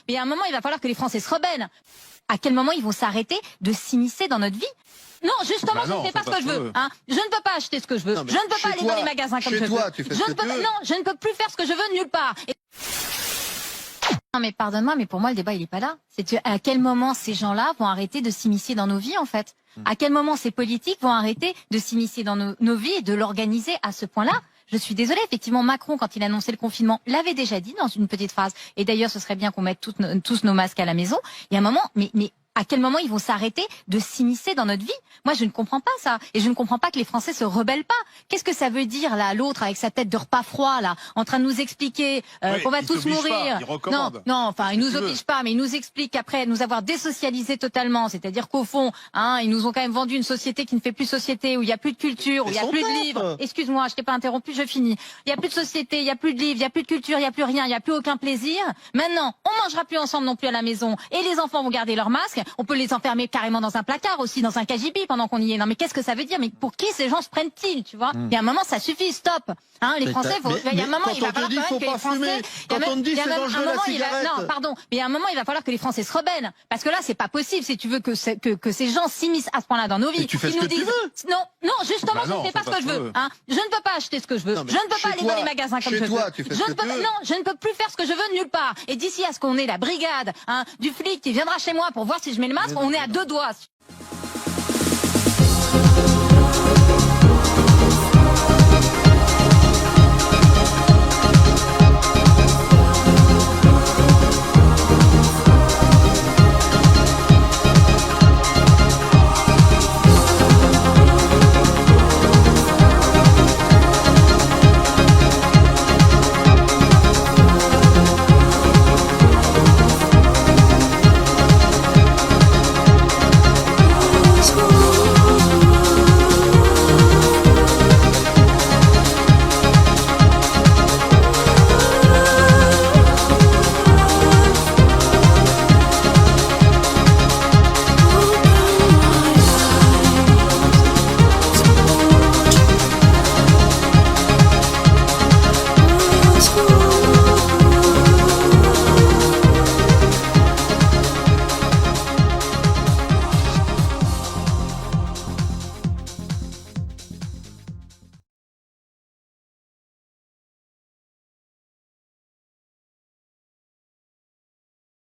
Mais à un moment, il va falloir que les Français se rebellent. À quel moment ils vont s'arrêter de s'immiscer dans notre vie? Non, justement, je ne fais pas ce que je veux. Hein. Je ne peux pas acheter ce que je veux. Je ne peux pas aller dans les magasins comme je veux. Non, je ne peux plus faire ce que je veux nulle part. Non, mais pardonne-moi, mais pour moi, le débat, il est pas là. C'est à quel moment ces gens-là vont arrêter de s'immiscer dans nos vies, en fait? À quel moment ces politiques vont arrêter de s'immiscer dans nos vies et de l'organiser à ce point-là? Je suis désolée, effectivement, Macron, quand il annonçait le confinement, l'avait déjà dit dans une petite phrase. Et d'ailleurs, ce serait bien qu'on mette tous nos masques à la maison. Il y a un moment, mais à quel moment ils vont s'arrêter de s'immiscer dans notre vie? Moi, je ne comprends pas ça. Et je ne comprends pas que les Français se rebellent pas. Qu'est-ce que ça veut dire, là, l'autre, avec sa tête de repas froid, là, en train de nous expliquer qu'on va tous mourir? Non, enfin, il nous oblige pas, mais il nous explique qu'après nous avoir désocialisés totalement, c'est-à-dire qu'au fond, hein, ils nous ont quand même vendu une société qui ne fait plus société, où il n'y a plus de culture, où il n'y a plus de livres. Excuse-moi, je t'ai pas interrompu, je finis. Il n'y a plus de société, il n'y a plus de livres, il n'y a plus de culture, il n'y a plus rien, il n'y a plus aucun plaisir. Maintenant, on mangera plus ensemble non plus à la maison, et les enfants vont garder leur masque. On peut les enfermer carrément dans un placard aussi, dans un cagibi pendant qu'on y est. Non mais qu'est-ce que ça veut dire? Mais pour qui ces gens se prennent-ils, tu vois? Il y a un moment, ça suffit, stop. Hein, les Français, il y a un moment, il va falloir quand même que les Français... Quand on te dit c'est dangereux la cigarette... Non, pardon, mais il y a un moment, il va falloir que les Français se rebellent. Parce que là, c'est pas possible si tu veux que ces gens s'immiscent à ce point-là dans nos vies. Mais tu fais ce que tu veux. Non, justement, je ne fais pas ce que je veux. Hein. Je ne peux pas acheter ce que je veux. Je ne peux pas aller dans les magasins comme je veux. Non, je ne peux plus faire ce que je veux nulle part. Et d'ici à ce qu'on ait la brigade du flic qui viendra chez moi pour voir si je mets le masque, on est à 2 doigts.